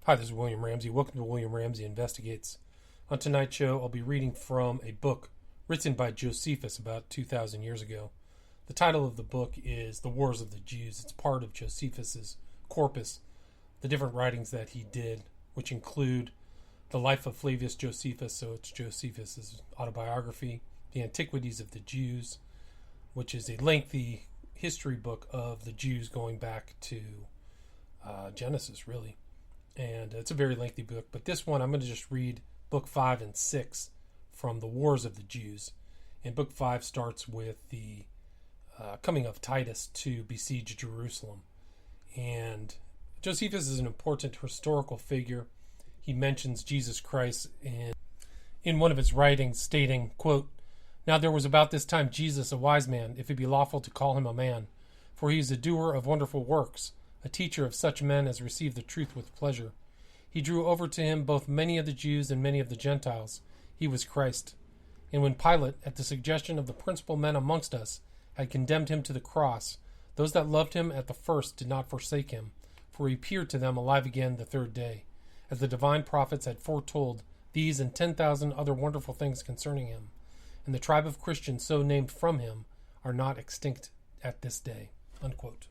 Hi, this is William Ramsey. Welcome to William Ramsey Investigates. On tonight's show, I'll be reading from a book written by Josephus about 2,000 years ago. The title of the book is The Wars of the Jews. It's part of Josephus's corpus, the different writings that he did, which include The Life of Flavius Josephus, so it's Josephus's autobiography, The Antiquities of the Jews, which is a lengthy history book of the Jews going back to Genesis, really. And it's a very lengthy book, but this one I'm going to just read book 5 and 6 from The Wars of the Jews. And book 5 starts with the coming of Titus to besiege Jerusalem. And Josephus is an important historical figure. He mentions Jesus Christ in one of his writings, stating, quote, "Now there was about this time Jesus, a wise man, if it be lawful to call him a man, for he is a doer of wonderful works, a teacher of such men as receive the truth with pleasure. He drew over to him both many of the Jews and many of the Gentiles. He was Christ. And when Pilate, at the suggestion of the principal men amongst us, had condemned him to the cross, those that loved him at the first did not forsake him, for he appeared to them alive again the third day, as the divine prophets had foretold these and 10,000 other wonderful things concerning him. And the tribe of Christians so named from him are not extinct at this day." Unquote.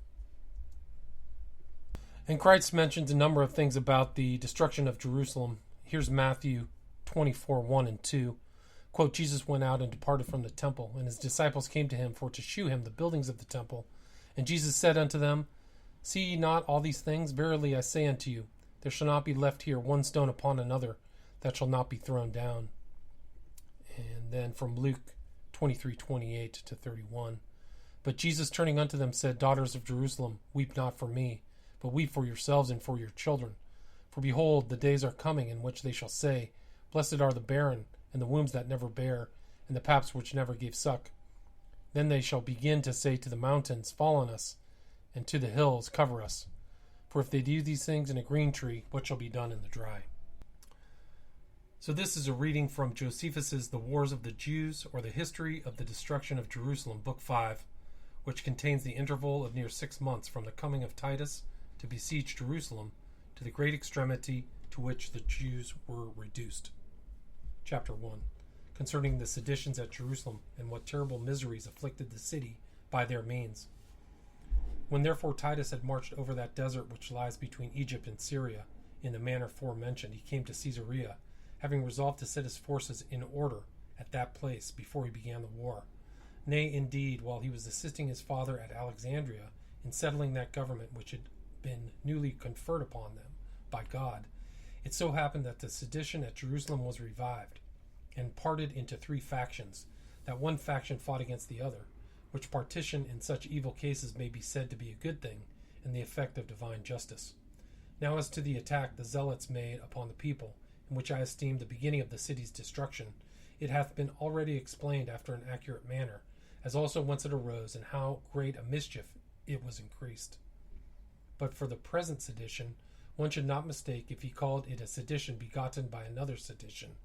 And Christ mentions a number of things about the destruction of Jerusalem. Here's Matthew 24, 1 and 2. Quote, "Jesus went out and departed from the temple, and his disciples came to him for to shew him the buildings of the temple. And Jesus said unto them, See ye not all these things? Verily I say unto you, there shall not be left here one stone upon another that shall not be thrown down." And then from Luke 23, 28 to 31. "But Jesus turning unto them said, Daughters of Jerusalem, weep not for me, but weep for yourselves and for your children. For behold, the days are coming in which they shall say, Blessed are the barren, and the wombs that never bare, and the paps which never gave suck. Then they shall begin to say to the mountains, Fall on us, and to the hills, Cover us. For if they do these things in a green tree, what shall be done in the dry?" So this is a reading from Josephus's The Wars of the Jews, or the History of the Destruction of Jerusalem, Book 5, which contains the interval of near 6 months from the coming of Titus to besiege Jerusalem to the great extremity to which the Jews were reduced. Chapter 1. Concerning the seditions at Jerusalem, and what terrible miseries afflicted the city by their means. When therefore Titus had marched over that desert which lies between Egypt and Syria, in the manner forementioned, he came to Caesarea, having resolved to set his forces in order at that place before he began the war. Nay, indeed, while he was assisting his father at Alexandria in settling that government which had been newly conferred upon them by God, it so happened that the sedition at Jerusalem was revived, and parted into 3 factions, that one faction fought against the other, which partition in such evil cases may be said to be a good thing, and the effect of divine justice. Now as to the attack the zealots made upon the people, in which I esteem the beginning of the city's destruction, it hath been already explained after an accurate manner, as also whence it arose, and how great a mischief it was increased. But for the present sedition, one should not mistake if he called it a sedition begotten by another sedition,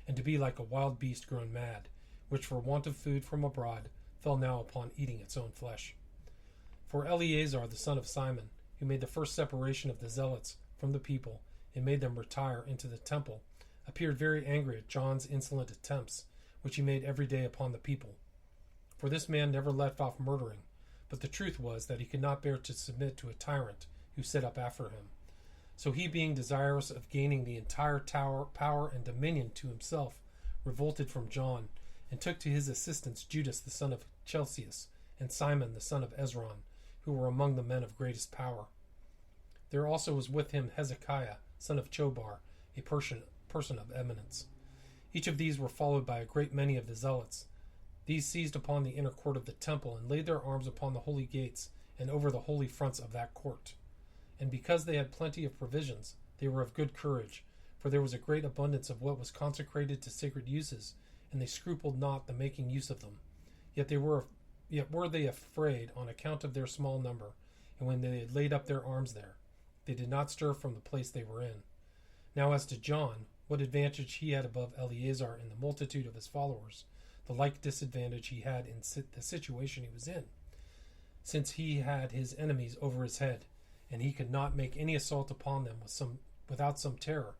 and to be like a wild beast grown mad, which for want of food from abroad fell now upon eating its own flesh. For Eleazar the son of Simon, who made the first separation of the zealots from the people, and made them retire into the temple, appeared very angry at John's insolent attempts, which he made every day upon the people. For this man never left off murdering, but the truth was that he could not bear to submit to a tyrant who set up after him. So he, being desirous of gaining the entire power and dominion to himself, revolted from John, and took to his assistance Judas the son of Chelcias, and Simon the son of Ezron, who were among the men of greatest power. There also was with him Hezekiah, son of Chobar, a person of eminence. Each of these were followed by a great many of the zealots. These seized upon the inner court of the temple, and laid their arms upon the holy gates, and over the holy fronts of that court. And because they had plenty of provisions, they were of good courage, for there was a great abundance of what was consecrated to sacred uses, and they scrupled not the making use of them. Yet were they afraid on account of their small number, and when they had laid up their arms there, they did not stir from the place they were in. Now as to John, what advantage he had above Eleazar in the multitude of his followers, the like disadvantage he had in the situation he was in, since he had his enemies over his head, and he could not make any assault upon them with some without some terror.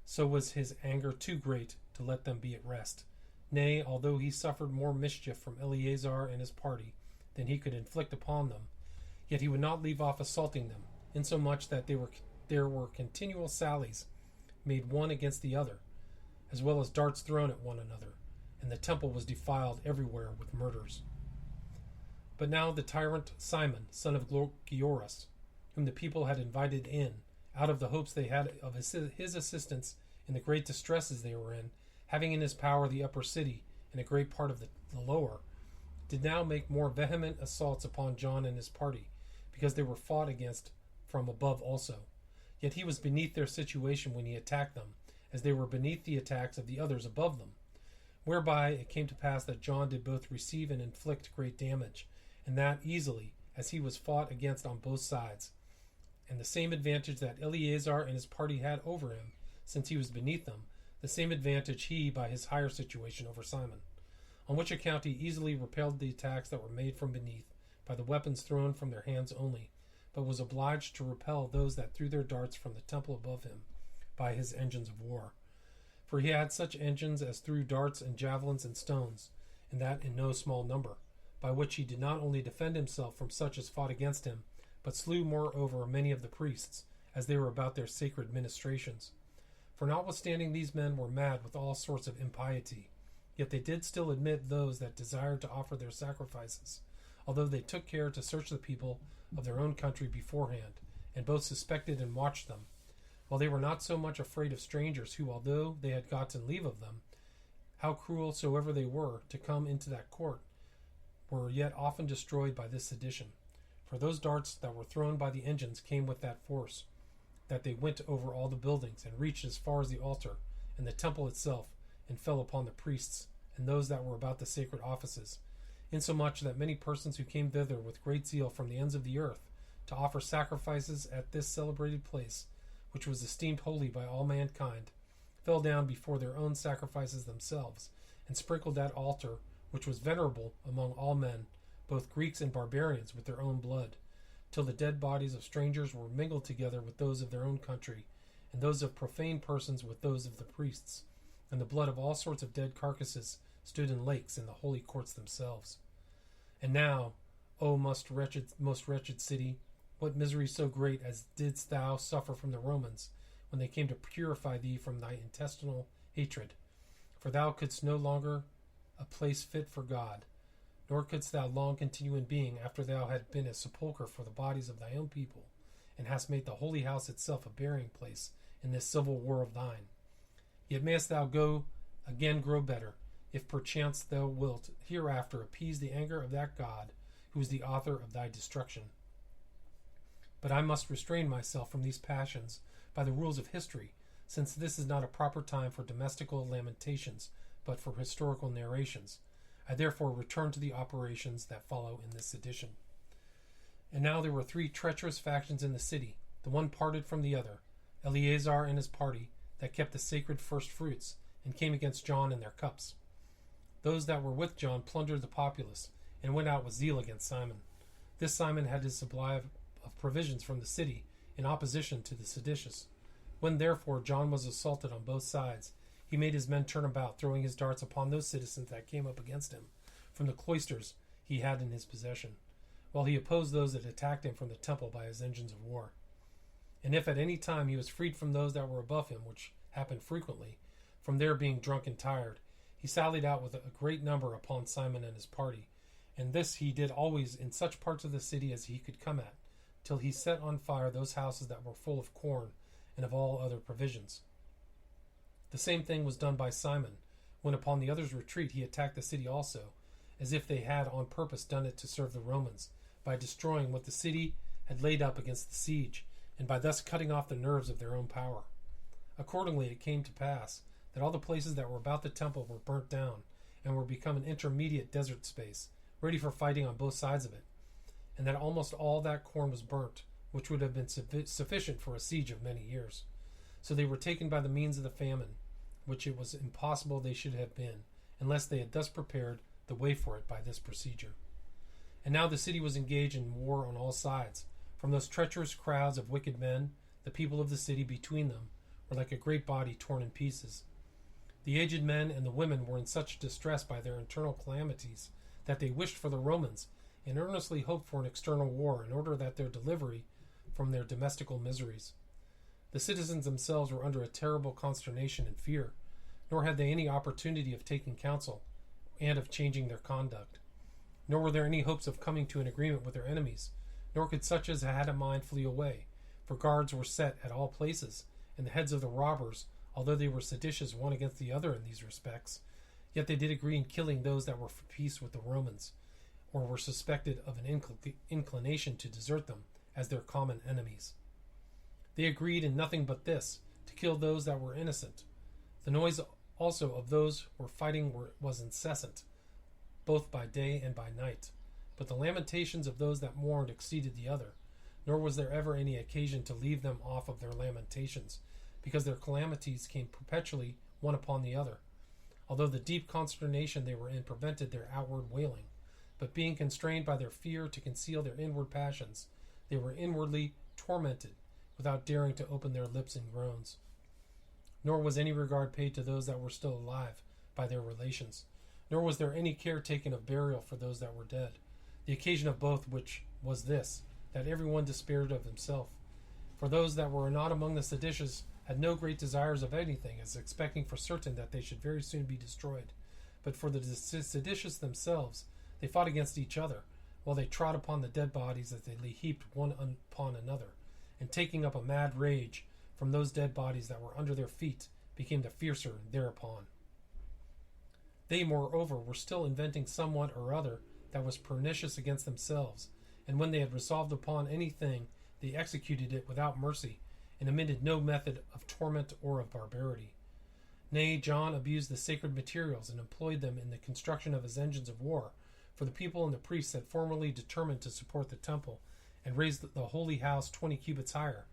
So was his anger too great to let them be at rest. Nay, although he suffered more mischief from Eleazar and his party than he could inflict upon them, yet he would not leave off assaulting them, insomuch that there were continual sallies made one against the other, as well as darts thrown at one another, and the temple was defiled everywhere with murders. But now the tyrant Simon, son of Gioras, whom the people had invited in, out of the hopes they had of his assistance in the great distresses they were in, having in his power the upper city and a great part of the lower, did now make more vehement assaults upon John and his party, because they were fought against from above also. Yet he was beneath their situation when he attacked them, as they were beneath the attacks of the others above them. Whereby it came to pass that John did both receive and inflict great damage, and that easily, as he was fought against on both sides. And the same advantage that Eleazar and his party had over him, since he was beneath them, the same advantage he by his higher situation over Simon. On which account he easily repelled the attacks that were made from beneath, by the weapons thrown from their hands only, but was obliged to repel those that threw their darts from the temple above him, by his engines of war. For he had such engines as threw darts and javelins and stones, and that in no small number, by which he did not only defend himself from such as fought against him, but slew moreover many of the priests, as they were about their sacred ministrations. For notwithstanding these men were mad with all sorts of impiety, yet they did still admit those that desired to offer their sacrifices, although they took care to search the people of their own country beforehand, and both suspected and watched them, while they were not so much afraid of strangers who, although they had gotten leave of them, how cruel soever they were, to come into that court, were yet often destroyed by this sedition. For those darts that were thrown by the engines came with that force, that they went over all the buildings, and reached as far as the altar, and the temple itself, and fell upon the priests, and those that were about the sacred offices, insomuch that many persons who came thither with great zeal from the ends of the earth, to offer sacrifices at this celebrated place, which was esteemed holy by all mankind, fell down before their own sacrifices themselves, and sprinkled that altar, which was venerable among all men, both Greeks and barbarians, with their own blood, till the dead bodies of strangers were mingled together with those of their own country, and those of profane persons with those of the priests, and the blood of all sorts of dead carcasses stood in lakes in the holy courts themselves. And now, O most wretched city, what misery so great as didst thou suffer from the Romans, when they came to purify thee from thy intestinal hatred? For thou couldst no longer a place fit for God, nor couldst thou long continue in being, after thou had been a sepulchre for the bodies of thy own people, and hast made the holy house itself a burying place in this civil war of thine. Yet mayst thou again grow better, if perchance thou wilt hereafter appease the anger of that God, who is the author of thy destruction. But I must restrain myself from these passions by the rules of history, since this is not a proper time for domestical lamentations, but for historical narrations. I therefore return to the operations that follow in this edition. And now there were 3 treacherous factions in the city, the one parted from the other, Eleazar and his party, that kept the sacred first fruits, and came against John and their cups. Those that were with John plundered the populace, and went out with zeal against Simon. This Simon had his supply of provisions from the city, in opposition to the seditious. When therefore John was assaulted on both sides, he made his men turn about, throwing his darts upon those citizens that came up against him, from the cloisters he had in his possession, while he opposed those that attacked him from the temple by his engines of war. And if at any time he was freed from those that were above him, which happened frequently, from their being drunk and tired, he sallied out with a great number upon Simon and his party, and this he did always in such parts of the city as he could come at, till he set on fire those houses that were full of corn and of all other provisions. The same thing was done by Simon, when upon the others' retreat he attacked the city also, as if they had on purpose done it to serve the Romans, by destroying what the city had laid up against the siege, and by thus cutting off the nerves of their own power. Accordingly it came to pass that all the places that were about the temple were burnt down, and were become an intermediate desert space, ready for fighting on both sides of it, and that almost all that corn was burnt, which would have been sufficient for a siege of many years. So they were taken by the means of the famine, which it was impossible they should have been, unless they had thus prepared the way for it by this procedure. And now the city was engaged in war on all sides, from those treacherous crowds of wicked men the people of the city between them were like a great body torn in pieces. The aged men and the women were in such distress by their internal calamities that they wished for the Romans and earnestly hoped for an external war in order that their delivery from their domestical miseries. The citizens themselves were under a terrible consternation and fear, nor had they any opportunity of taking counsel and of changing their conduct. Nor were there any hopes of coming to an agreement with their enemies, nor could such as had a mind flee away, for guards were set at all places, and the heads of the robbers, although they were seditious one against the other in these respects, yet they did agree in killing those that were for peace with the Romans, or were suspected of an inclination to desert them as their common enemies. They agreed in nothing but this, to kill those that were innocent. The noise also of those who were fighting was incessant, both by day and by night. But the lamentations of those that mourned exceeded the other, nor was there ever any occasion to leave them off of their lamentations, because their calamities came perpetually one upon the other, although the deep consternation they were in prevented their outward wailing. But being constrained by their fear to conceal their inward passions, they were inwardly tormented, without daring to open their lips in groans. Nor was any regard paid to those that were still alive by their relations, nor was there any care taken of burial for those that were dead. The occasion of both which was this, that every one despaired of himself. For those that were not among the seditious had no great desires of anything, as expecting for certain that they should very soon be destroyed. But for the seditious themselves, they fought against each other, while they trod upon the dead bodies as they lay heaped one upon another, and taking up a mad rage from those dead bodies that were under their feet, became the fiercer thereupon. They, moreover, were still inventing somewhat or other that was pernicious against themselves, and when they had resolved upon anything, they executed it without mercy, and omitted no method of torment or of barbarity. Nay, John abused the sacred materials and employed them in the construction of his engines of war, for the people and the priests had formerly determined to support the temple, and raised the holy house 20 cubits higher.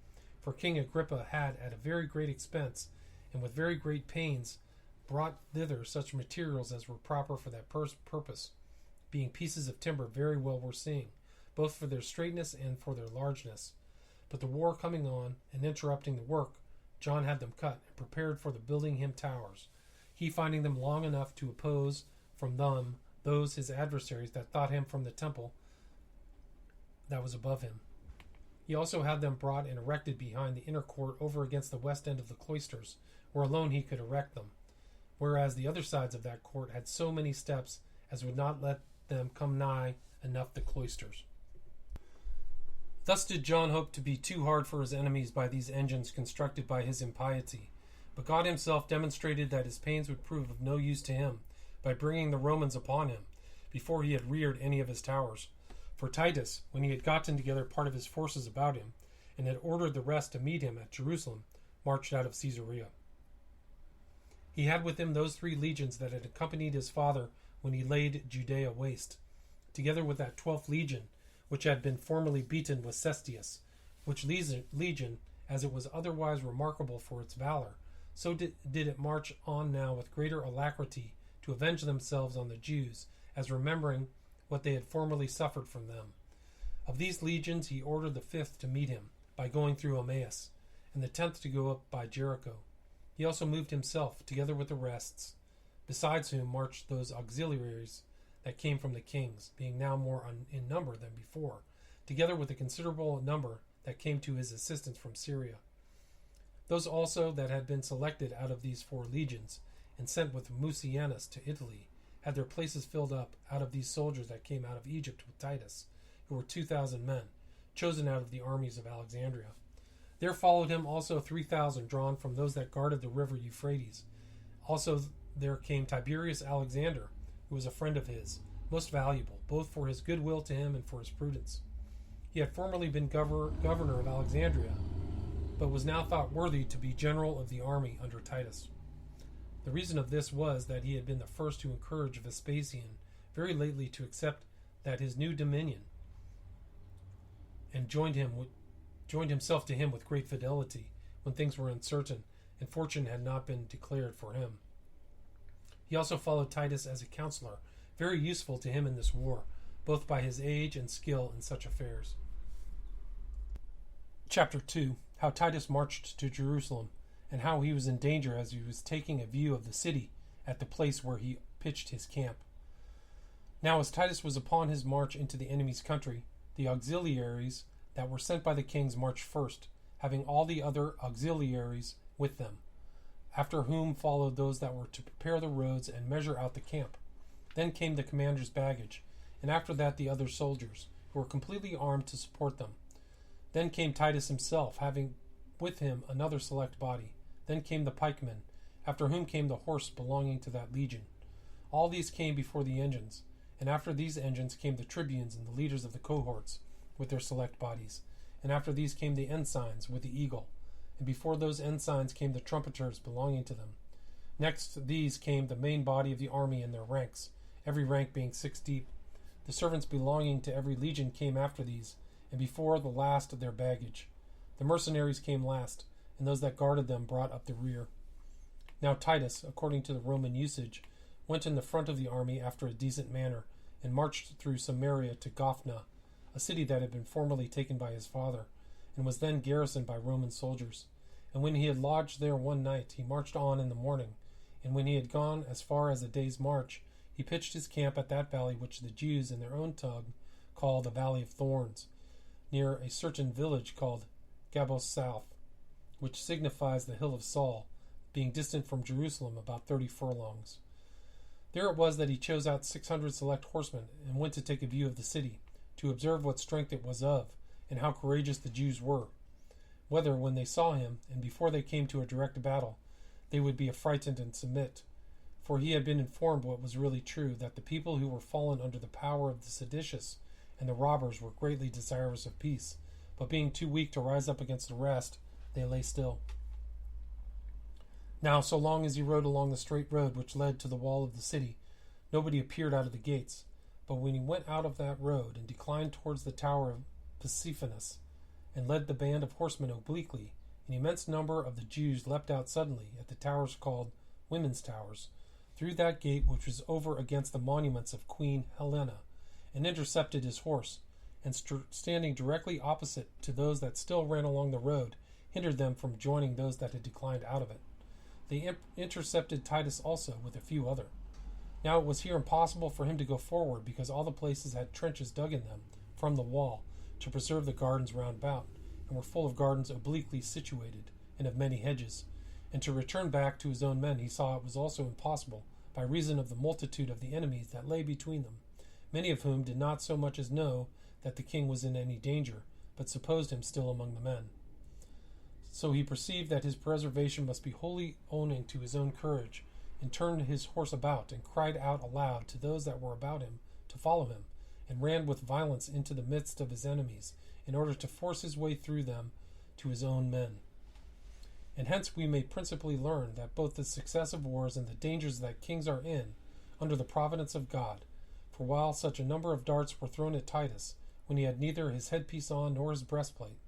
For King Agrippa had, at a very great expense, and with very great pains, brought thither such materials as were proper for that purpose, being pieces of timber very well worth seeing, both for their straightness and for their largeness. But the war coming on, and interrupting the work, John had them cut, and prepared for the building him towers, he finding them long enough to oppose from them those his adversaries that thought him from the temple that was above him. He also had them brought and erected behind the inner court over against the west end of the cloisters, where alone he could erect them, whereas the other sides of that court had so many steps as would not let them come nigh enough the cloisters. Thus did John hope to be too hard for his enemies by these engines constructed by his impiety, but God himself demonstrated that his pains would prove of no use to him by bringing the Romans upon him, before he had reared any of his towers. For Titus, when he had gotten together part of his forces about him, and had ordered the rest to meet him at Jerusalem, marched out of Caesarea. He had with him those 3 legions that had accompanied his father when he laid Judea waste, together with that 12th legion, which had been formerly beaten with Cestius, which legion, as it was otherwise remarkable for its valor, so did it march on now with greater alacrity to avenge themselves on the Jews, as remembering what they had formerly suffered from them. Of these legions he ordered the 5th to meet him, by going through Emmaus, and the 10th to go up by Jericho. He also moved himself, together with the rest, besides whom marched those auxiliaries that came from the kings, being now more in number than before, together with a considerable number that came to his assistance from Syria. Those also that had been selected out of these 4 legions, and sent with Mucianus to Italy, had their places filled up out of these soldiers that came out of Egypt with Titus, who were 2,000 men, chosen out of the armies of Alexandria. There followed him also 3,000 drawn from those that guarded the river Euphrates. Also there came Tiberius Alexander, who was a friend of his, most valuable, both for his good will to him and for his prudence. He had formerly been governor of Alexandria, but was now thought worthy to be general of the army under Titus. The reason of this was that he had been the first to encourage Vespasian very lately to accept that his new dominion, and joined himself to him with great fidelity when things were uncertain and fortune had not been declared for him. He also followed Titus as a counselor, very useful to him in this war, both by his age and skill in such affairs. Chapter 2. how Titus marched to Jerusalem, and how he was in danger as he was taking a view of the city at the place where he pitched his camp. Now as Titus was upon his march into the enemy's country, the auxiliaries that were sent by the kings marched first, having all the other auxiliaries with them, after whom followed those that were to prepare the roads and measure out the camp. Then came the commander's baggage, and after that the other soldiers, who were completely armed to support them. Then came Titus himself, having with him another select body. Then came the pikemen, after whom came the horse belonging to that legion. All these came before the engines, and after these engines came the tribunes and the leaders of the cohorts, with their select bodies. And after these came the ensigns with the eagle, and before those ensigns came the trumpeters belonging to them. Next these came the main body of the army in their ranks, every rank being 6 deep. The servants belonging to every legion came after these, and before the last of their baggage. The mercenaries came last, and those that guarded them brought up the rear. Now Titus, according to the Roman usage, went in the front of the army after a decent manner, and marched through Samaria to Gophna, a city that had been formerly taken by his father, and was then garrisoned by Roman soldiers. And when he had lodged there one night, he marched on in the morning, and when he had gone as far as a day's march, he pitched his camp at that valley which the Jews in their own tongue call the Valley of Thorns, near a certain village called Gabos South, which signifies the hill of Saul, being distant from Jerusalem about 30 furlongs. There it was that he chose out 600 select horsemen, and went to take a view of the city, to observe what strength it was of, and how courageous the Jews were, whether when they saw him, and before they came to a direct battle, they would be affrighted and submit. For he had been informed what was really true, that the people who were fallen under the power of the seditious and the robbers were greatly desirous of peace, but being too weak to rise up against the rest, they lay still. Now, so long as he rode along the straight road which led to the wall of the city, nobody appeared out of the gates. But when he went out of that road and declined towards the tower of Pisiphanus, and led the band of horsemen obliquely, an immense number of the Jews leapt out suddenly at the towers called Women's Towers, through that gate which was over against the monuments of Queen Helena, and intercepted his horse, and standing directly opposite to those that still ran along the road, hindered them from joining those that had declined out of it. They intercepted Titus also with a few other. Now it was here impossible for him to go forward, because all the places had trenches dug in them from the wall to preserve the gardens round about, and were full of gardens obliquely situated, and of many hedges. And to return back to his own men he saw it was also impossible, by reason of the multitude of the enemies that lay between them, many of whom did not so much as know that the king was in any danger, but supposed him still among the men. So he perceived that his preservation must be wholly owing to his own courage, and turned his horse about, and cried out aloud to those that were about him to follow him, and ran with violence into the midst of his enemies, in order to force his way through them to his own men. And hence we may principally learn that both the success of wars and the dangers that kings are in, under the providence of God. For while such a number of darts were thrown at Titus, when he had neither his headpiece on nor his breastplate,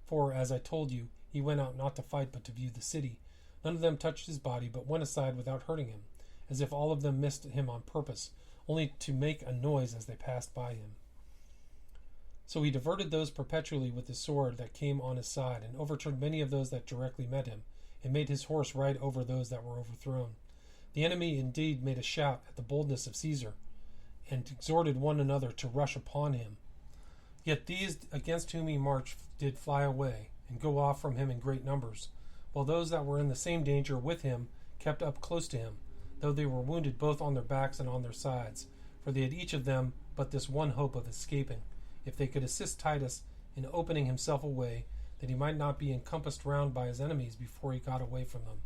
for, as I told you, he went out not to fight but to view the city, none of them touched his body, but went aside without hurting him, as if all of them missed him on purpose, only to make a noise as they passed by him. So he diverted those perpetually with his sword that came on his side, and overturned many of those that directly met him, and made his horse ride over those that were overthrown. The enemy indeed made a shout at the boldness of Caesar, and exhorted one another to rush upon him. Yet these against whom he marched did fly away, and go off from him in great numbers, while those that were in the same danger with him kept up close to him, though they were wounded both on their backs and on their sides, for they had each of them but this one hope of escaping, if they could assist Titus in opening himself a way, that he might not be encompassed round by his enemies before he got away from them.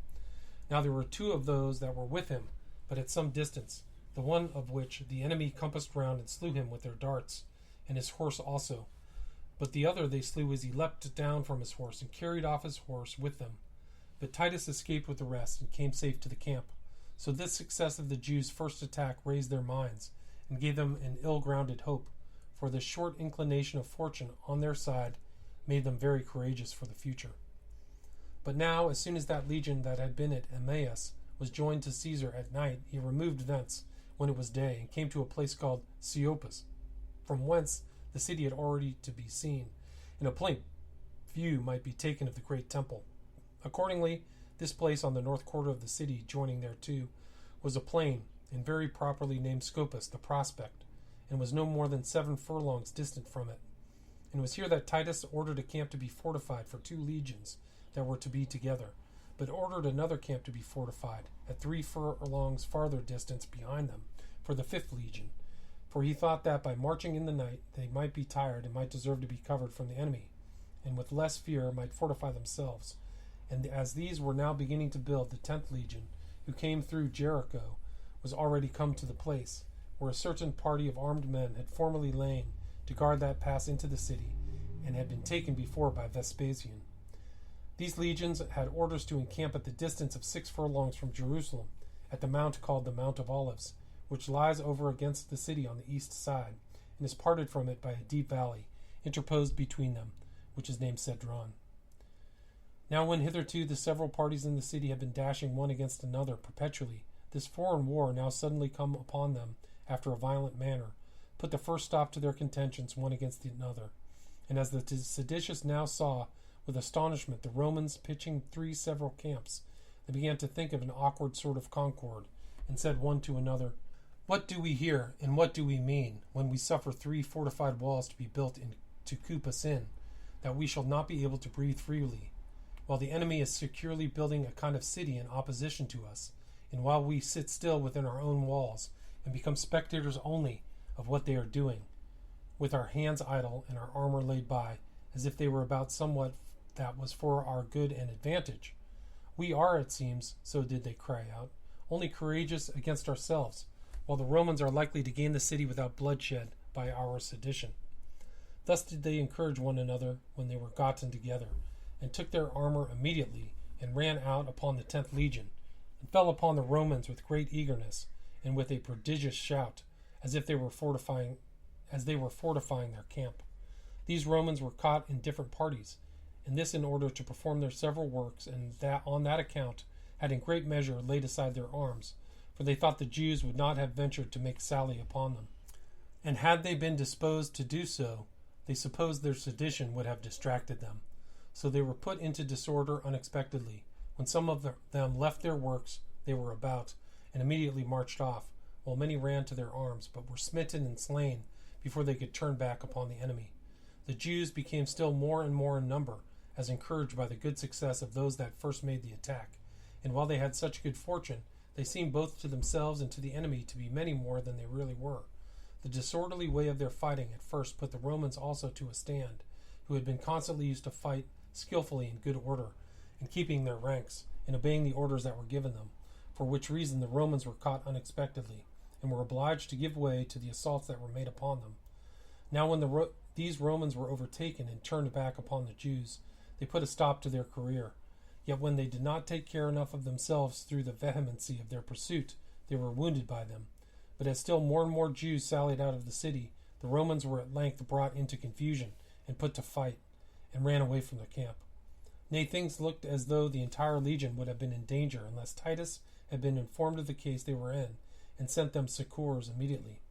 Now there were 2 of those that were with him, but at some distance, the one of which the enemy compassed round and slew him with their darts, and his horse also. But the other they slew as he leapt down from his horse, and carried off his horse with them. But Titus escaped with the rest, and came safe to the camp. So this success of the Jews' first attack raised their minds, and gave them an ill-grounded hope, for the short inclination of fortune on their side made them very courageous for the future. But now, as soon as that legion that had been at Emmaus was joined to Caesar at night, he removed thence when it was day, and came to a place called Seopus, from whence the city had already to be seen, in a plain view might be taken of the great temple. Accordingly, this place on the north quarter of the city, joining thereto, was a plain, and very properly named Scopus, the Prospect, and was no more than 7 furlongs distant from it. And it was here that Titus ordered a camp to be fortified for 2 legions that were to be together, but ordered another camp to be fortified at 3 furlongs farther distance behind them for the 5th legion, for he thought that by marching in the night they might be tired and might deserve to be covered from the enemy, and with less fear might fortify themselves. And as these were now beginning to build, the 10th legion, who came through Jericho, was already come to the place where a certain party of armed men had formerly lain to guard that pass into the city, and had been taken before by Vespasian. These legions had orders to encamp at the distance of 6 furlongs from Jerusalem, at the mount called the Mount of Olives, which lies over against the city on the east side, and is parted from it by a deep valley, interposed between them, which is named Cedron. Now when hitherto the several parties in the city had been dashing one against another perpetually, this foreign war now suddenly come upon them after a violent manner, put the first stop to their contentions one against another. And as the seditious now saw with astonishment the Romans pitching 3 several camps, they began to think of an awkward sort of concord, and said one to another, "What do we hear, and what do we mean, when we suffer 3 fortified walls to be built to coop us in, that we shall not be able to breathe freely, while the enemy is securely building a kind of city in opposition to us, and while we sit still within our own walls, and become spectators only of what they are doing, with our hands idle and our armor laid by, as if they were about somewhat that was for our good and advantage? We are, it seems," so did they cry out, "only courageous against ourselves, while the Romans are likely to gain the city without bloodshed by our sedition." Thus did they encourage one another when they were gotten together, and took their armor immediately, and ran out upon the 10th legion, and fell upon the Romans with great eagerness, and with a prodigious shout, as if they were fortifying their camp. These Romans were caught in different parties, and this in order to perform their several works, and that on that account had in great measure laid aside their arms, for they thought the Jews would not have ventured to make sally upon them. And had they been disposed to do so, they supposed their sedition would have distracted them. So they were put into disorder unexpectedly. When some of them left their works they were about, and immediately marched off, while many ran to their arms, but were smitten and slain before they could turn back upon the enemy. The Jews became still more and more in number, as encouraged by the good success of those that first made the attack, and while they had such good fortune, they seemed both to themselves and to the enemy to be many more than they really were. The disorderly way of their fighting at first put the Romans also to a stand, who had been constantly used to fight skillfully in good order, and keeping their ranks, and obeying the orders that were given them, for which reason the Romans were caught unexpectedly, and were obliged to give way to the assaults that were made upon them. Now when these Romans were overtaken and turned back upon the Jews, they put a stop to their career. Yet when they did not take care enough of themselves through the vehemency of their pursuit, they were wounded by them. But as still more and more Jews sallied out of the city, the Romans were at length brought into confusion, and put to flight, and ran away from the camp. Nay, things looked as though the entire legion would have been in danger, unless Titus had been informed of the case they were in, and sent them succours immediately.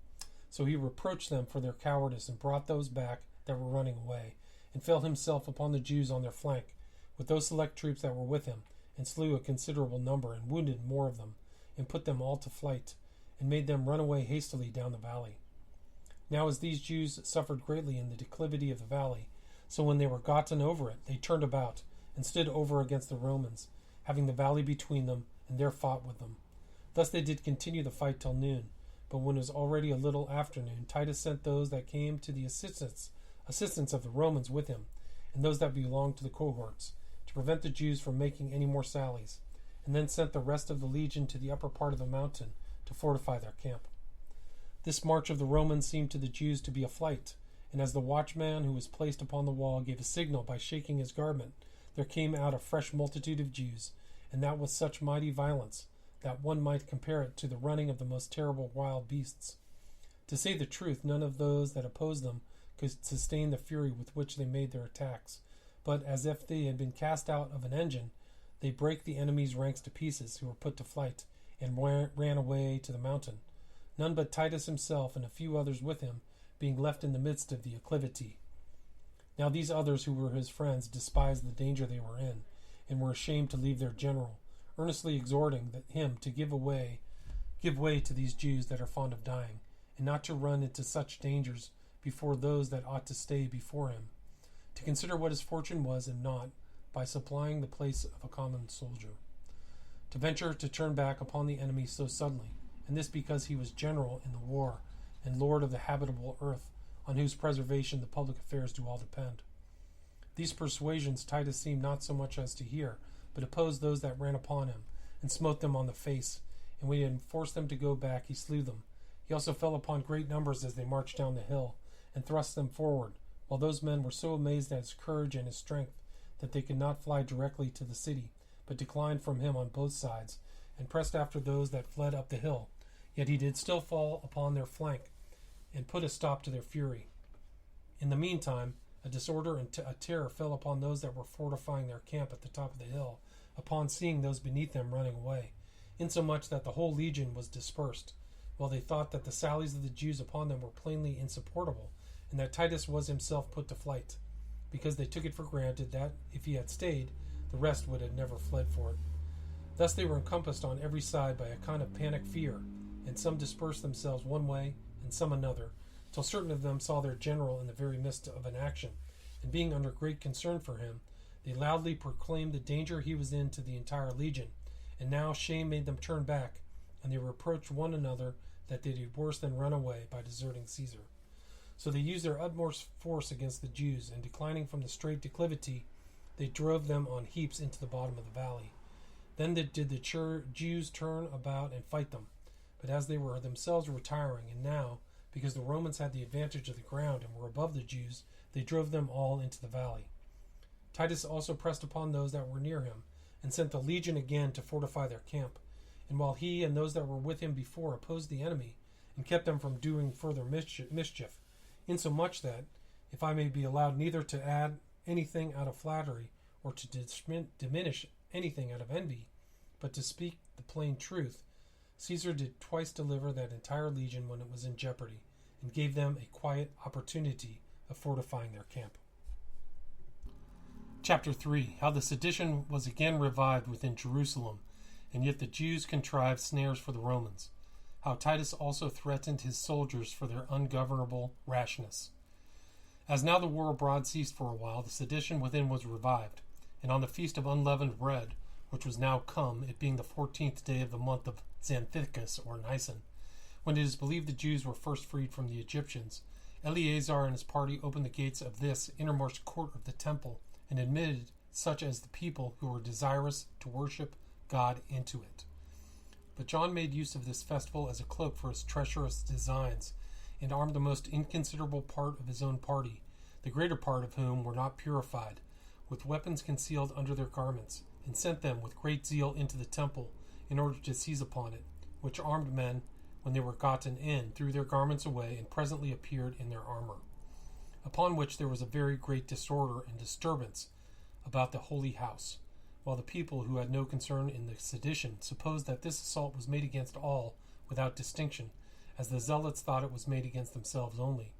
So he reproached them for their cowardice, and brought those back that were running away, and fell himself upon the Jews on their flank, with those select troops that were with him, and slew a considerable number, and wounded more of them, and put them all to flight, and made them run away hastily down the valley. Now as these Jews suffered greatly in the declivity of the valley, so when they were gotten over it, they turned about, and stood over against the Romans, having the valley between them, and there fought with them. Thus they did continue the fight till noon, but when it was already a little afternoon, Titus sent those that came to the assistance of the Romans with him, and those that belonged to the cohorts, to prevent the Jews from making any more sallies, and then sent the rest of the legion to the upper part of the mountain to fortify their camp. This march of the Romans seemed to the Jews to be a flight, and as the watchman who was placed upon the wall gave a signal by shaking his garment, there came out a fresh multitude of Jews, and that with such mighty violence that one might compare it to the running of the most terrible wild beasts. To say the truth, none of those that opposed them could sustain the fury with which they made their attacks, but as if they had been cast out of an engine, they brake the enemy's ranks to pieces, who were put to flight, and ran away to the mountain, none but Titus himself and a few others with him being left in the midst of the acclivity. Now these others who were his friends despised the danger they were in, and were ashamed to leave their general, earnestly exhorting him to give way to these Jews that are fond of dying, and not to run into such dangers before those that ought to stay before him, to consider what his fortune was and not, by supplying the place of a common soldier, to venture to turn back upon the enemy so suddenly, and this because he was general in the war, and lord of the habitable earth, on whose preservation the public affairs do all depend. These persuasions Titus seemed not so much as to hear, but opposed those that ran upon him, and smote them on the face, and when he had forced them to go back, he slew them. He also fell upon great numbers as they marched down the hill, and thrust them forward, while those men were so amazed at his courage and his strength that they could not fly directly to the city, but declined from him on both sides, and pressed after those that fled up the hill. Yet he did still fall upon their flank, and put a stop to their fury. In the meantime, a disorder and a terror fell upon those that were fortifying their camp at the top of the hill, upon seeing those beneath them running away, insomuch that the whole legion was dispersed, while they thought that the sallies of the Jews upon them were plainly insupportable, and that Titus was himself put to flight, because they took it for granted that, if he had stayed, the rest would have never fled for it. Thus they were encompassed on every side by a kind of panic fear, and some dispersed themselves one way, and some another, till certain of them saw their general in the very midst of an action, and being under great concern for him, they loudly proclaimed the danger he was in to the entire legion, and now shame made them turn back, and they reproached one another that they did worse than run away by deserting Caesar. So they used their utmost force against the Jews, and declining from the straight declivity, they drove them on heaps into the bottom of the valley. Then did the Jews turn about and fight them, but as they were themselves retiring, and now, because the Romans had the advantage of the ground and were above the Jews, they drove them all into the valley. Titus also pressed upon those that were near him, and sent the legion again to fortify their camp. And while he and those that were with him before opposed the enemy, and kept them from doing further mischief, insomuch that, if I may be allowed neither to add anything out of flattery, or to diminish anything out of envy, but to speak the plain truth, Caesar did twice deliver that entire legion when it was in jeopardy, and gave them a quiet opportunity of fortifying their camp. Chapter 3. How the sedition was again revived within Jerusalem, and yet the Jews contrived snares for the Romans. How Titus also threatened his soldiers for their ungovernable rashness. As now the war abroad ceased for a while, the sedition within was revived, and on the feast of unleavened bread, which was now come, it being the 14th day of the month of Xanthicus or Nisan, when it is believed the Jews were first freed from the Egyptians, Eleazar and his party opened the gates of this innermost court of the temple, and admitted such as the people who were desirous to worship God into it. But John made use of this festival as a cloak for his treacherous designs, and armed the most inconsiderable part of his own party, the greater part of whom were not purified, with weapons concealed under their garments, and sent them with great zeal into the temple, in order to seize upon it, which armed men, when they were gotten in, threw their garments away, and presently appeared in their armor. Upon which there was a very great disorder and disturbance about the holy house, while the people, who had no concern in the sedition, supposed that this assault was made against all, without distinction, as the zealots thought it was made against themselves only.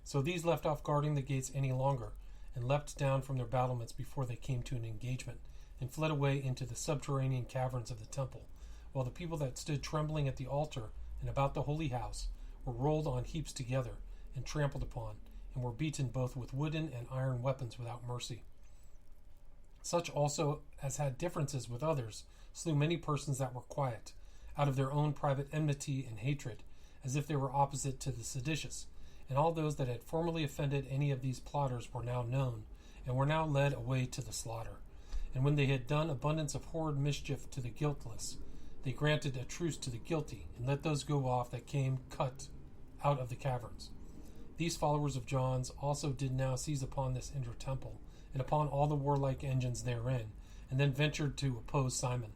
So these left off guarding the gates any longer, and leapt down from their battlements before they came to an engagement, and fled away into the subterranean caverns of the temple, while the people that stood trembling at the altar and about the holy house were rolled on heaps together, and trampled upon, and were beaten both with wooden and iron weapons without mercy. Such also as had differences with others slew many persons that were quiet, out of their own private enmity and hatred, as if they were opposite to the seditious. And all those that had formerly offended any of these plotters were now known, and were now led away to the slaughter. And when they had done abundance of horrid mischief to the guiltless, they granted a truce to the guilty, and let those go off that came cut out of the caverns. These followers of John's also did now seize upon this inner temple, and upon all the warlike engines therein, and then ventured to oppose Simon.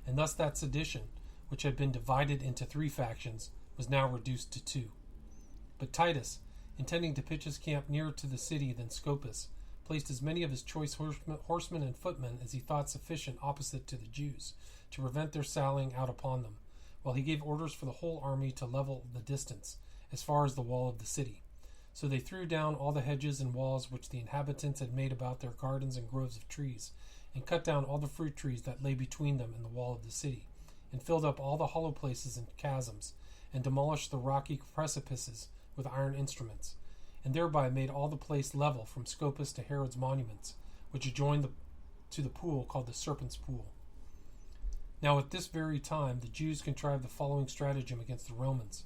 And thus that sedition, which had been divided into 3 factions, was now reduced to 2. But Titus, intending to pitch his camp nearer to the city than Scopus, placed as many of his choice horsemen and footmen as he thought sufficient opposite to the Jews, to prevent their sallying out upon them, while he gave orders for the whole army to level the distance, as far as the wall of the city, So they threw down all the hedges and walls which the inhabitants had made about their gardens and groves of trees, and cut down all the fruit trees that lay between them and the wall of the city, and filled up all the hollow places and chasms, and demolished the rocky precipices with iron instruments, and thereby made all the place level from Scopus to Herod's monuments, which adjoined to the pool called the Serpent's Pool. Now at this very time the Jews contrived the following stratagem against the Romans.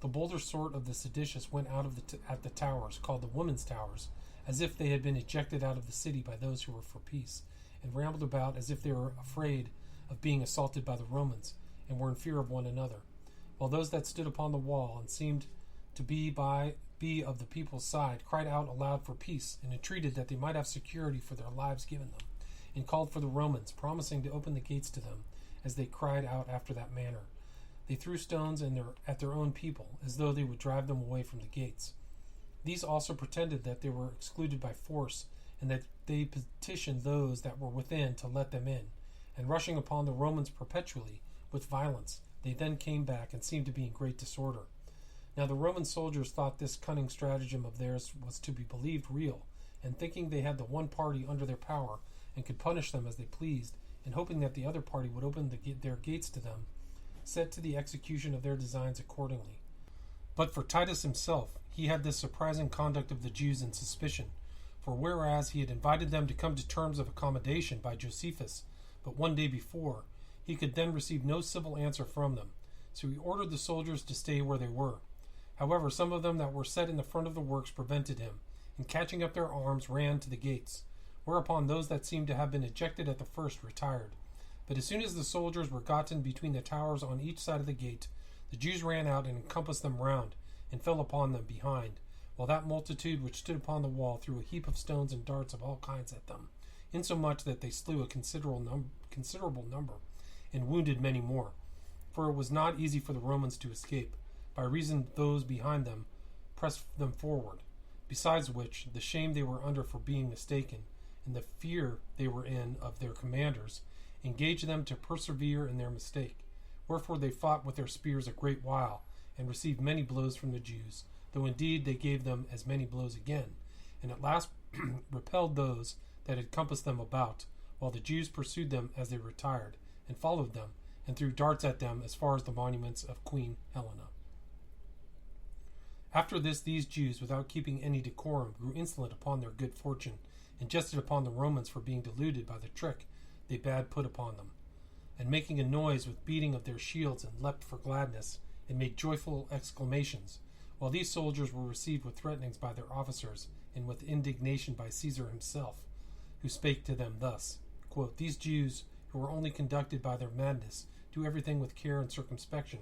The bolder sort of the seditious went out of at the towers, called the Women's Towers, as if they had been ejected out of the city by those who were for peace, and rambled about as if they were afraid of being assaulted by the Romans, and were in fear of one another. While those that stood upon the wall, and seemed to be of the people's side, cried out aloud for peace, and entreated that they might have security for their lives given them, and called for the Romans, promising to open the gates to them, as they cried out after that manner. They threw stones at their own people, as though they would drive them away from the gates. These also pretended that they were excluded by force, and that they petitioned those that were within to let them in. And rushing upon the Romans perpetually, with violence, they then came back, and seemed to be in great disorder. Now the Roman soldiers thought this cunning stratagem of theirs was to be believed real, and thinking they had the one party under their power, and could punish them as they pleased, and hoping that the other party would open their gates to them, set to the execution of their designs accordingly. But for Titus himself, he had this surprising conduct of the Jews in suspicion, for whereas he had invited them to come to terms of accommodation by Josephus but one day before, he could then receive no civil answer from them, so he ordered the soldiers to stay where they were. However, some of them that were set in the front of the works prevented him, and catching up their arms ran to the gates, whereupon those that seemed to have been ejected at the first retired. But as soon as the soldiers were gotten between the towers on each side of the gate, the Jews ran out and encompassed them round, and fell upon them behind, while that multitude which stood upon the wall threw a heap of stones and darts of all kinds at them, insomuch that they slew a considerable number, and wounded many more. For it was not easy for the Romans to escape, by reason those behind them pressed them forward. Besides which, the shame they were under for being mistaken, and the fear they were in of their commanders, engaged them to persevere in their mistake. Wherefore they fought with their spears a great while, and received many blows from the Jews, though indeed they gave them as many blows again, and at last repelled those that had compassed them about, while the Jews pursued them as they retired, and followed them, and threw darts at them as far as the monuments of Queen Helena. After this, these Jews, without keeping any decorum, grew insolent upon their good fortune, and jested upon the Romans for being deluded by the trick they bad put upon them, and making a noise with beating of their shields, and leapt for gladness, and made joyful exclamations, while these soldiers were received with threatenings by their officers, and with indignation by Caesar himself, who spake to them thus, quote, These Jews, who are only conducted by their madness, do everything with care and circumspection.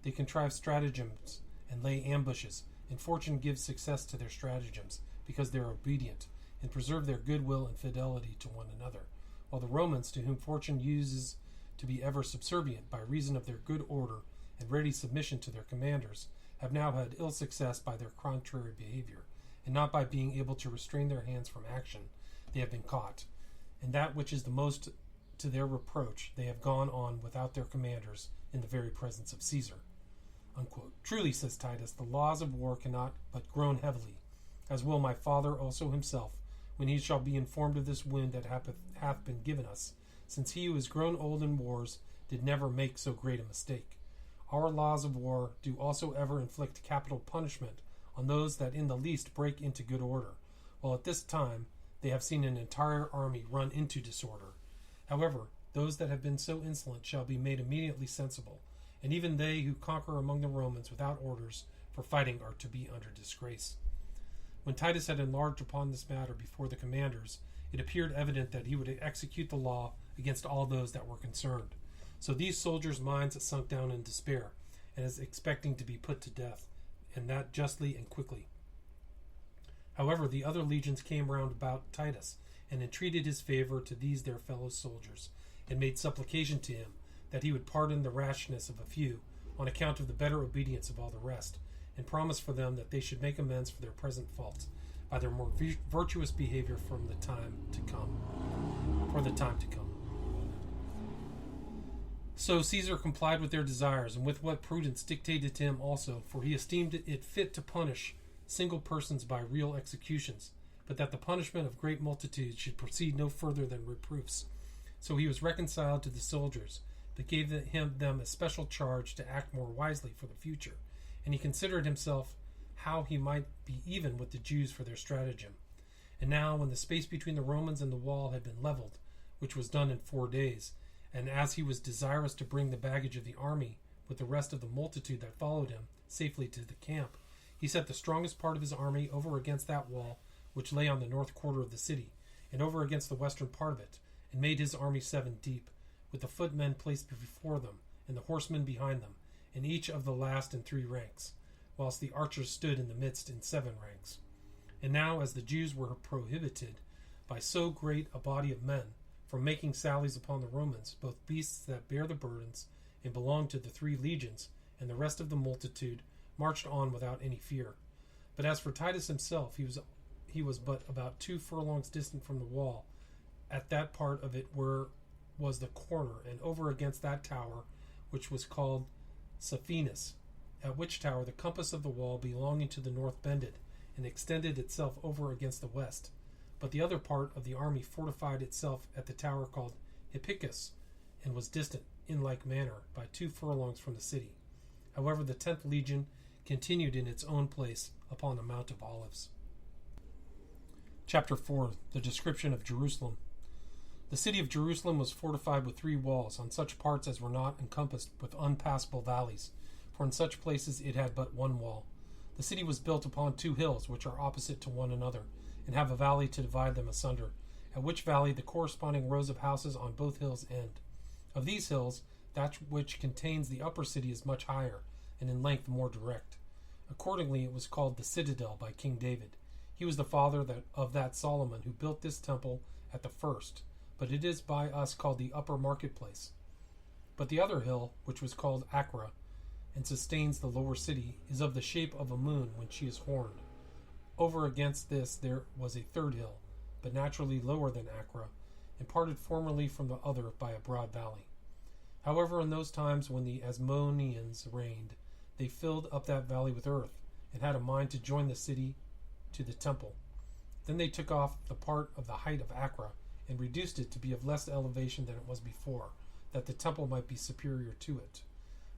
They contrive stratagems, and lay ambushes, and fortune gives success to their stratagems, because they are obedient, and preserve their goodwill and fidelity to one another, while the Romans, to whom fortune uses to be ever subservient by reason of their good order and ready submission to their commanders, have now had ill success by their contrary behavior, and not by being able to restrain their hands from action, they have been caught. And that which is the most to their reproach, they have gone on without their commanders in the very presence of Caesar. Unquote. Truly, says Titus, the laws of war cannot but groan heavily, as will my father also himself, when he shall be informed of this wound that hath been given us, since he who is grown old in wars did never make so great a mistake. Our laws of war do also ever inflict capital punishment on those that in the least break into good order, while at this time they have seen an entire army run into disorder. However, those that have been so insolent shall be made immediately sensible, and even they who conquer among the Romans without orders for fighting are to be under disgrace. When Titus had enlarged upon this matter before the commanders, it appeared evident that he would execute the law against all those that were concerned. So these soldiers' minds sunk down in despair, and as expecting to be put to death, and that justly and quickly. However, the other legions came round about Titus, and entreated his favor to these their fellow soldiers, and made supplication to him that he would pardon the rashness of a few, on account of the better obedience of all the rest, and promised for them that they should make amends for their present faults by their more virtuous behavior for the time to come. So Caesar complied with their desires, and with what prudence dictated to him also, for he esteemed it fit to punish single persons by real executions, but that the punishment of great multitudes should proceed no further than reproofs. So he was reconciled to the soldiers, but gave them a special charge to act more wisely for the future, and he considered himself how he might be even with the Jews for their stratagem. And now, when the space between the Romans and the wall had been leveled, which was done in 4 days, and as he was desirous to bring the baggage of the army, with the rest of the multitude that followed him, safely to the camp, he set the strongest part of his army over against that wall which lay on the north quarter of the city, and over against the western part of it, and made his army 7 deep, with the footmen placed before them, and the horsemen behind them, and each of the last in 3 ranks, whilst the archers stood in the midst in 7 ranks. And now, as the Jews were prohibited by so great a body of men from making sallies upon the Romans, both beasts that bear the burdens and belong to the 3 legions, and the rest of the multitude marched on without any fear. But as for Titus himself, he was but about 2 furlongs distant from the wall, at that part of it where was the corner, and over against that tower, which was called Saphinus, at which tower the compass of the wall belonging to the north bended, and extended itself over against the west. But the other part of the army fortified itself at the tower called Hippicus, and was distant, in like manner, by 2 furlongs from the city. However, the 10th legion continued in its own place upon the Mount of Olives. Chapter 4. The description of Jerusalem. The city of Jerusalem was fortified with 3 walls, on such parts as were not encompassed with unpassable valleys, for in such places it had but 1 wall. The city was built upon 2 hills, which are opposite to one another, and have a valley to divide them asunder, at which valley the corresponding rows of houses on both hills end. Of these hills, that which contains the upper city is much higher, and in length more direct. Accordingly, it was called the Citadel by King David. He was the father of that Solomon who built this temple at the first, but it is by us called the upper marketplace. But the other hill, which was called Acra, and sustains the lower city, is of the shape of a moon when she is horned. Over against this there was a 3rd hill, but naturally lower than Acra, and parted formerly from the other by a broad valley. However, in those times when the Asmoneans reigned, they filled up that valley with earth, and had a mind to join the city to the temple. Then they took off the part of the height of Acra, and reduced it to be of less elevation than it was before, that the temple might be superior to it.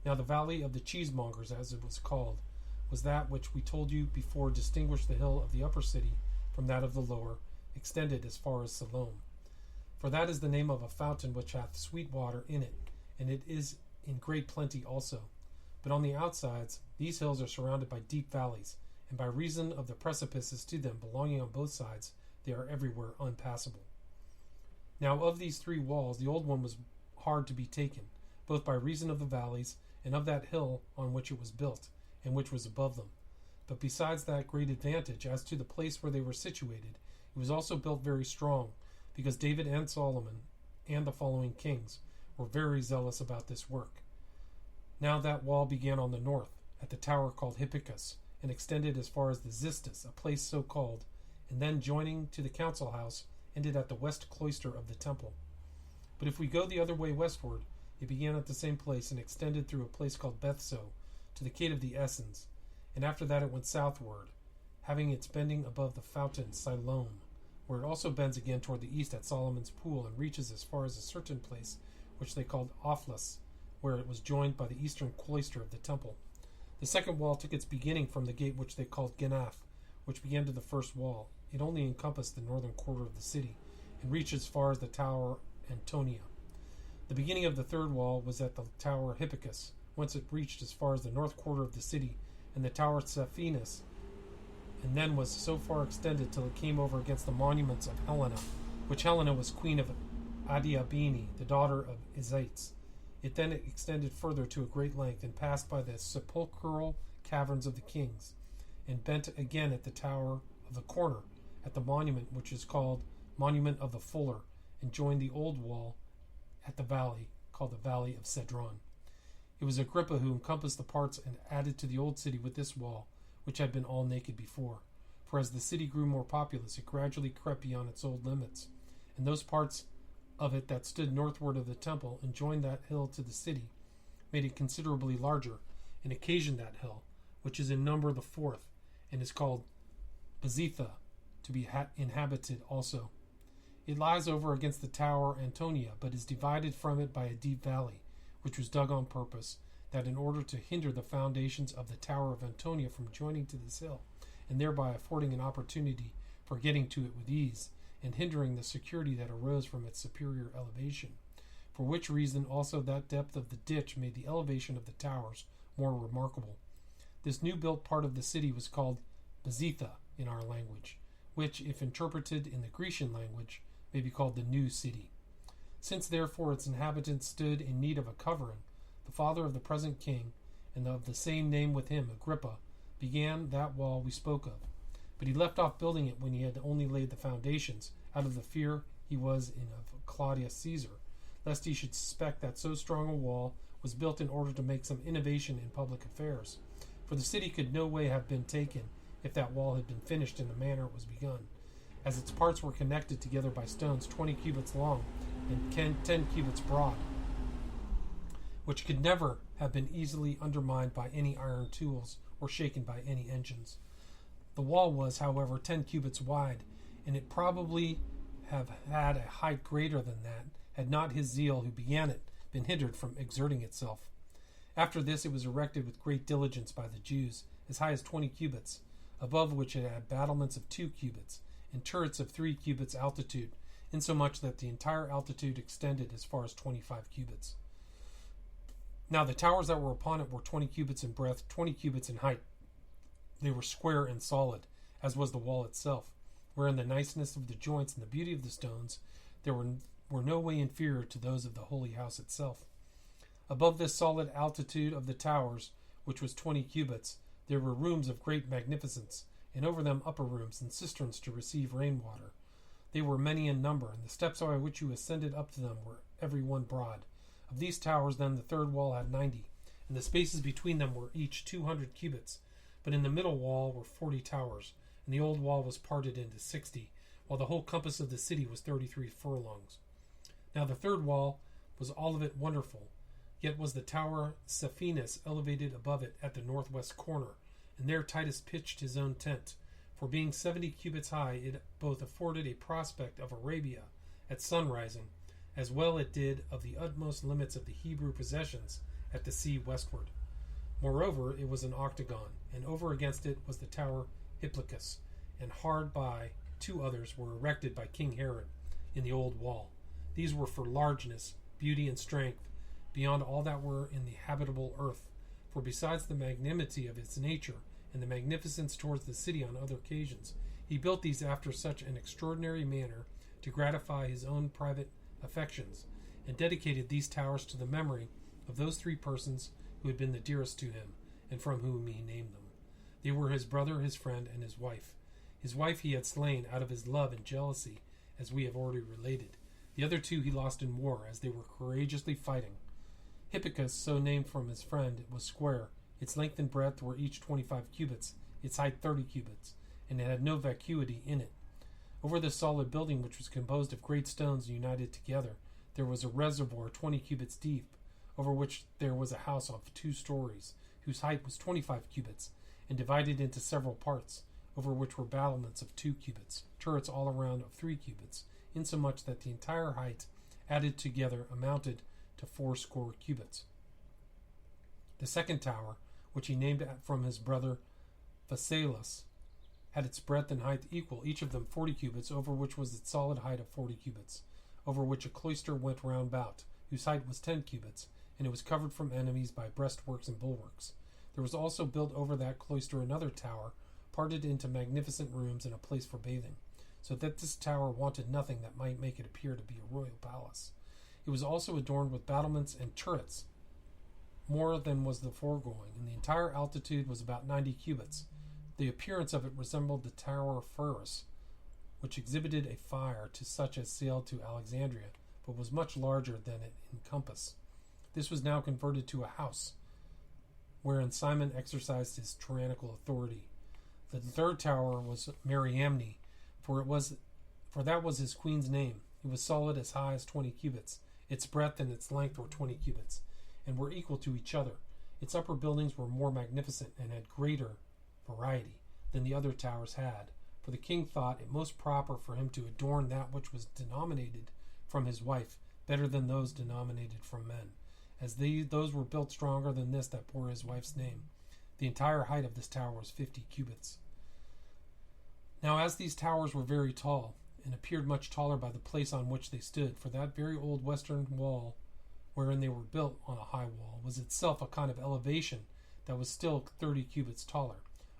Now the valley of the cheesemongers, as it was called, was that which we told you before distinguished the hill of the upper city from that of the lower, extended as far as Siloam. For that is the name of a fountain which hath sweet water in it, and it is in great plenty also. But on the outsides, these hills are surrounded by deep valleys, and by reason of the precipices to them belonging on both sides, they are everywhere unpassable. Now of these 3 walls, the old one was hard to be taken, both by reason of the valleys, and of that hill on which it was built, and which was above them. But besides that great advantage as to the place where they were situated, it was also built very strong, because David and Solomon, and the following kings, were very zealous about this work. Now that wall began on the north, at the tower called Hippicus, and extended as far as the Xystus, a place so called, and then joining to the council house, ended at the west cloister of the temple. But if we go the other way westward, it began at the same place, and extended through a place called Bethso, to the gate of the Essens, and after that it went southward, having its bending above the fountain Siloam, where it also bends again toward the east at Solomon's pool, and reaches as far as a certain place which they called Ophlus, where it was joined by the eastern cloister of the temple. The second wall took its beginning from the gate which they called Genath, which began to the first wall. It only encompassed the northern quarter of the city, and reached as far as the tower Antonia. The beginning of the 3rd wall was at the tower Hippicus, whence it reached as far as the north quarter of the city, and the tower Saphinus, and then was so far extended till it came over against the monuments of Helena, which Helena was queen of Adiabene, the daughter of Izates. It then extended further to a great length, and passed by the sepulchral caverns of the kings, and bent again at the tower of the corner, at the monument which is called Monument of the Fuller, and joined the old wall at the valley, called the Valley of Cedron. It was Agrippa who encompassed the parts and added to the old city with this wall, which had been all naked before. For as the city grew more populous, it gradually crept beyond its old limits, and those parts of it that stood northward of the temple and joined that hill to the city made it considerably larger, and occasioned that hill, which is in number the 4th, and is called Bezitha, to be inhabited also. It lies over against the tower Antonia, but is divided from it by a deep valley, which was dug on purpose, that in order to hinder the foundations of the tower of Antonia from joining to this hill, and thereby affording an opportunity for getting to it with ease, and hindering the security that arose from its superior elevation, for which reason also that depth of the ditch made the elevation of the towers more remarkable. This new built part of the city was called Bezitha in our language, which, if interpreted in the Grecian language, may be called the New City. Since therefore its inhabitants stood in need of a covering, the father of the present king, and of the same name with him, Agrippa, began that wall we spoke of. But he left off building it when he had only laid the foundations, out of the fear he was in of Claudius Caesar, lest he should suspect that so strong a wall was built in order to make some innovation in public affairs. For the city could no way have been taken if that wall had been finished in the manner it was begun, as its parts were connected together by stones 20 cubits long and 10 cubits broad, which could never have been easily undermined by any iron tools or shaken by any engines. The wall was, however, 10 cubits wide, and it probably have had a height greater than that, had not his zeal who began it been hindered from exerting itself. After this it was erected with great diligence by the Jews, as high as 20 cubits, above which it had battlements of 2 cubits, and turrets of 3 cubits altitude, insomuch that the entire altitude extended as far as 25 cubits. Now the towers that were upon it were 20 cubits in breadth, 20 cubits in height. They were square and solid, as was the wall itself, wherein the niceness of the joints and the beauty of the stones there were no way inferior to those of the holy house itself. Above this solid altitude of the towers, which was 20 cubits, there were rooms of great magnificence, and over them upper rooms and cisterns to receive rainwater. They were many in number, and the steps by which you ascended up to them were every one broad. Of these towers then the third wall had 90, and the spaces between them were each 200 cubits. But in the middle wall were 40 towers, and the old wall was parted into 60, while the whole compass of the city was 33 furlongs. Now the third wall was all of it wonderful, yet was the tower Cephinus elevated above it at the northwest corner, and there Titus pitched his own tent. For being 70 cubits high, it both afforded a prospect of Arabia at sunrising, as well it did of the utmost limits of the Hebrew possessions at the sea westward. Moreover, it was an octagon, and over against it was the tower Hipplicus, and hard by 2 others were erected by King Herod in the old wall. These were for largeness, beauty, and strength, beyond all that were in the habitable earth. For besides the magnanimity of its nature, and the magnificence towards the city on other occasions, he built these after such an extraordinary manner to gratify his own private affections, and dedicated these towers to the memory of those 3 persons who had been the dearest to him, and from whom he named them. They were his brother, his friend, and his wife. His wife he had slain out of his love and jealousy, as we have already related. The other 2 he lost in war, as they were courageously fighting. Hippicus, so named from his friend, was square. Its length and breadth were each 25 cubits, its height 30 cubits, and it had no vacuity in it. Over this solid building, which was composed of great stones united together, there was a reservoir 20 cubits deep, over which there was a house of 2 stories, whose height was 25 cubits, and divided into several parts, over which were battlements of 2 cubits, turrets all around of 3 cubits, insomuch that the entire height added together amounted to 80 cubits. The second tower, which he named from his brother Phasaelus, had its breadth and height equal, each of them 40 cubits, over which was its solid height of 40 cubits, over which a cloister went round about, whose height was 10 cubits, and it was covered from enemies by breastworks and bulwarks. There was also built over that cloister another tower, parted into magnificent rooms and a place for bathing, so that this tower wanted nothing that might make it appear to be a royal palace. It was also adorned with battlements and turrets, more than was the foregoing, and the entire altitude was about 90 cubits. The appearance of it resembled the Tower of Pharos, which exhibited a fire to such as sailed to Alexandria, but was much larger than it in compass. This was now converted to a house, wherein Simon exercised his tyrannical authority. The third tower was Mariamne, for that was his queen's name. It was solid as high as 20 cubits. Its breadth and its length were 20 cubits, and were equal to each other. Its upper buildings were more magnificent and had greater variety. than the other towers had, for the king thought it most proper for him to adorn that which was denominated from his wife better than those denominated from men, as those were built stronger than this that bore his wife's name. The entire height of this tower was 50 cubits. Now as these towers were very tall, and appeared much taller by the place on which they stood, for that very old western wall wherein they were built on a high wall was itself a kind of elevation that was still 30 cubits taller,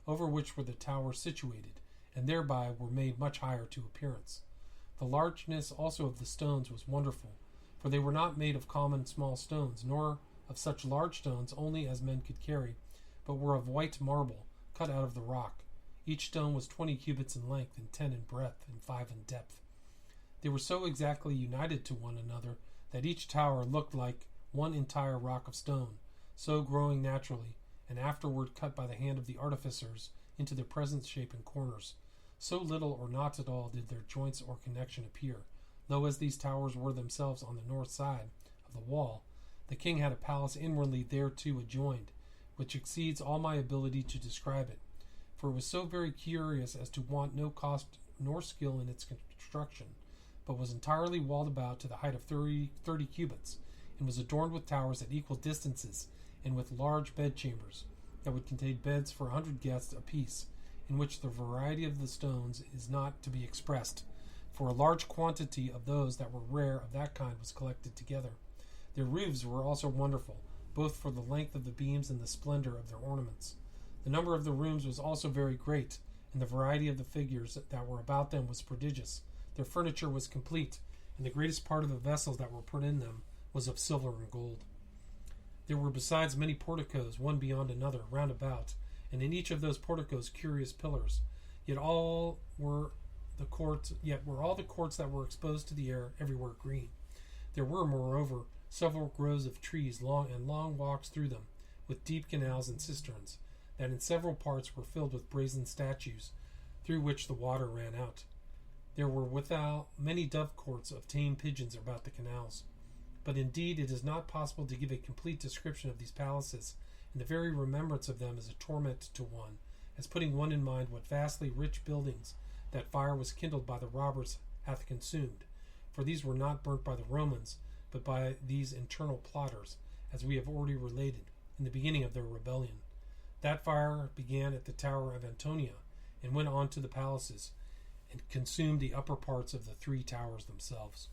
over which were the towers situated, and thereby were made much higher to appearance. The largeness also of the stones was wonderful, for they were not made of common small stones, nor of such large stones only as men could carry, but were of white marble, cut out of the rock. Each stone was 20 cubits in length, and 10 in breadth, and 5 in depth. They were so exactly united to one another that each tower looked like one entire rock of stone, so growing naturally, and afterward cut by the hand of the artificers into their present shape and corners. So little or not at all did their joints or connection appear, though as these towers were themselves on the north side of the wall, the king had a palace inwardly thereto adjoined, which exceeds all my ability to describe it, for it was so very curious as to want no cost nor skill in its construction, but was entirely walled about to the height of 30 cubits, and was adorned with towers at equal distances, and with large bedchambers, that would contain beds for 100 guests apiece, in which the variety of the stones is not to be expressed, for a large quantity of those that were rare of that kind was collected together. Their roofs were also wonderful, both for the length of the beams and the splendor of their ornaments. The number of the rooms was also very great, and the variety of the figures that were about them was prodigious. Their furniture was complete, and the greatest part of the vessels that were put in them was of silver and gold. There were besides many porticos, one beyond another, round about, and in each of those porticos curious pillars. Yet were all the courts that were exposed to the air everywhere green. There were, moreover, several groves of trees, long walks through them, with deep canals and cisterns, that in several parts were filled with brazen statues, through which the water ran out. There were without many dove-courts of tame pigeons about the canals. But indeed it is not possible to give a complete description of these palaces, and the very remembrance of them is a torment to one, as putting one in mind what vastly rich buildings that fire was kindled by the robbers hath consumed. For these were not burnt by the Romans, but by these internal plotters, as we have already related, in the beginning of their rebellion. That fire began at the tower of Antonia, and went on to the palaces, and consumed the upper parts of the 3 towers themselves.